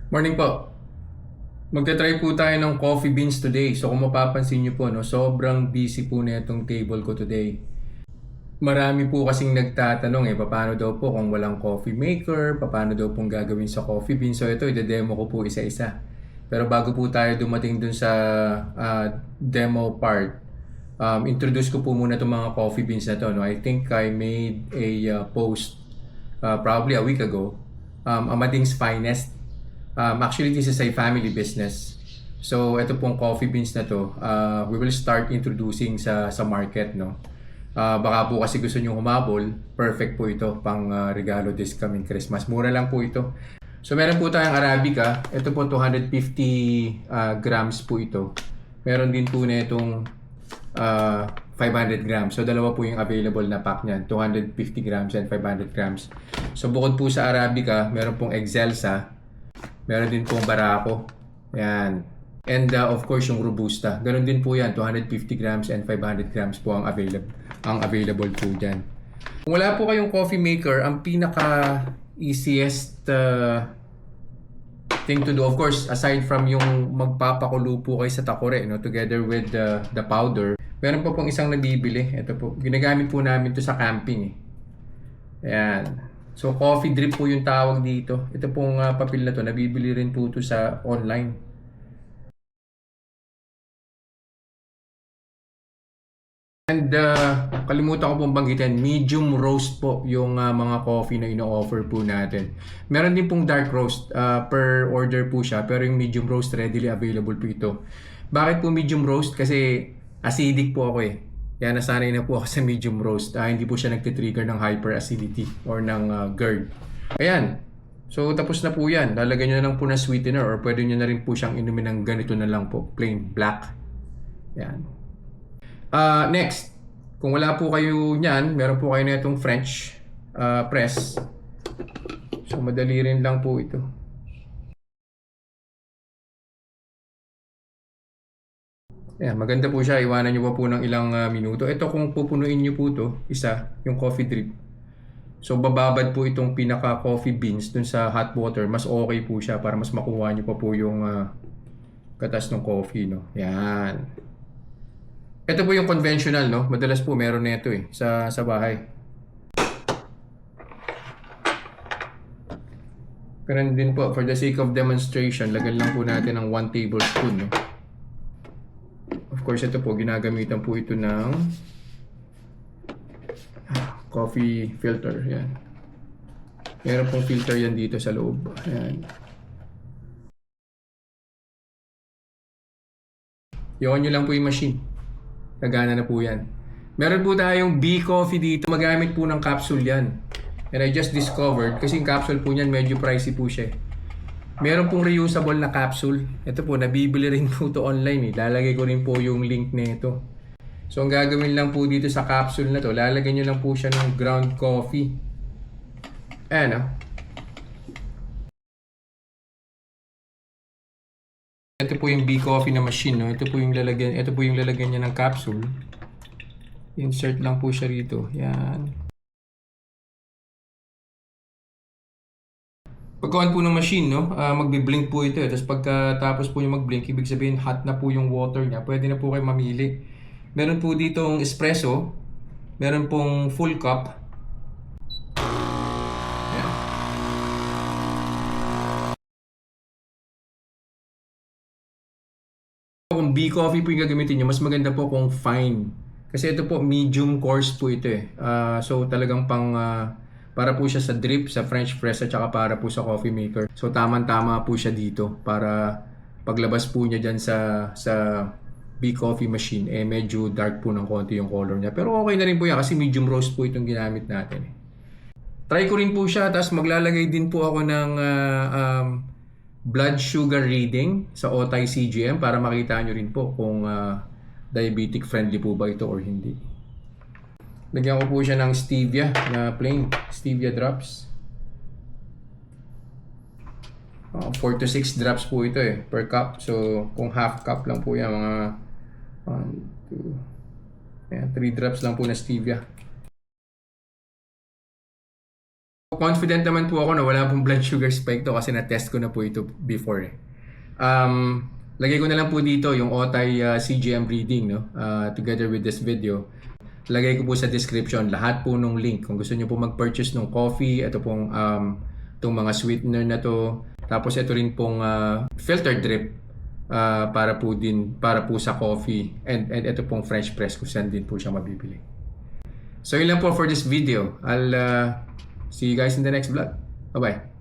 Morning po. Magta-try po tayo ng coffee beans today. So kung mapapansin niyo po, no, sobrang busy po na itong table ko today. Marami po kasing nagtatanong paano daw po kung walang coffee maker, paano daw pong gagawin sa coffee beans. So ito, ide-demo ko po isa-isa. Pero bago po tayo dumating dun sa demo part, introduce ko po muna itong mga coffee beans na to. No? I think I made a post probably a week ago, Amading's Finest. Actually, this is a family business. So, ito pong coffee beans na to, we will start introducing sa market, no? Baka po kasi gusto nyo humabol, perfect po ito pang regalo this coming Christmas. Mura lang po ito. So, meron po tayong Arabica. Ito po 250 grams po ito. Meron din po na itong 500 grams. So, dalawa po yung available na pack niyan. 250 grams and 500 grams. So, bukod po sa Arabica, meron pong Excelsa. Meron din pong Barako. Ayan. And of course, yung Robusta. Ganon din po yan. 250 grams and 500 grams po ang available po dyan. Kung wala po kayong coffee maker, ang pinaka easiest thing to do, of course, aside from yung magpapakulo po kayo sa takore, no, together with the powder, meron po pong isang nabibili. Ito po. Ginagamit po namin to sa camping. Ayan. So, coffee drip po yung tawag dito. Ito pong papel na to, nabibili rin po ito sa online. And kalimutan ko pong banggitin, medium roast po yung mga coffee na ino-offer po natin. Meron din pong dark roast, per order po siya, pero yung medium roast readily available po ito. Bakit po medium roast? Kasi acidic po ako Kaya nasanay na po ako sa medium roast. Hindi po siya nagtitrigger ng hyperacidity or ng GERD. Ayan. So, tapos na po yan. Lalagyan nyo na lang po na sweetener or pwede nyo na rin po siyang inumin ng ganito na lang po. Plain black. Ayan. Next. Kung wala po kayo niyan, meron po kayo na itong French press. So, madali rin lang po ito. Ayan, maganda po siya. Iwanan nyo pa po ng ilang minuto. Ito kung pupunuin nyo po to, isa, yung coffee drip. So, bababad po itong pinaka coffee beans dun sa hot water. Mas okay po siya para mas makuha nyo pa po yung katas ng coffee, no? Yan. Ito po yung conventional, no? Madalas po meron na ito sa bahay. Pero din po, for the sake of demonstration, lagyan lang po natin ng 1 tablespoon, no? Of course, ito po, ginagamitan po ito ng coffee filter. Yan. Meron pong filter yan dito sa loob. Yan. Iwan nyo lang po yung machine. Nagana na po yan. Meron po tayong B coffee dito. Magamit po ng capsule yan. And I just discovered, kasi yung capsule po niyan medyo pricey po siya. Meron pong reusable na capsule. Ito po, nabibili rin po ito online Lalagay ko rin po yung link nito. So, ang gagawin lang po dito sa capsule na to, lalagyan nyo lang po siya ng ground coffee. Ayan Ito po yung B coffee na machine, no? Ito po yung lalagyan niya ng capsule. Insert lang po siya rito. Yan. Pagka-on po ng machine, no, magbi-blink po ito. Tapos pagkatapos po yung mag-blink, ibig sabihin hot na po yung water niya. Pwede na po kayo mamili. Meron po ditong espresso. Meron pong full cup. Ayan. Kung B coffee po yung gagamitin nyo, mas maganda po kung fine. Kasi ito po, medium coarse po ito So talagang para po siya sa drip, sa French press at saka para po sa coffee maker. So tamang-tama po siya dito para paglabas po niya dyan sa B coffee machine, medyo dark po ng konti yung color niya. Pero okay na rin po yan kasi medium roast po itong ginamit natin Try ko rin po siya, tapos maglalagay din po ako ng blood sugar reading sa Otay CGM para makita nyo rin po kung diabetic friendly po ba ito or hindi. Lagyan ko po siya ng stevia na plain stevia drops. 4 to 6 drops po ito per cup. So kung half cup lang po yan, mga 1, 2, 3 drops lang po na stevia. confident naman po ako na wala pong blood sugar spike to kasi na-test ko na po ito before eh. Lagay ko na lang po dito yung Otay CGM reading, no? Together with this video. Lagay ko po sa description lahat po nung link. Kung gusto niyo po mag-purchase ng coffee, ito pong itong mga sweetener na to. Tapos ito rin pong filter drip para po sa coffee, and ito pong French press kung saan din po siya mabibili. So yun lang po for this video. I'll see you guys in the next vlog. Bye-bye.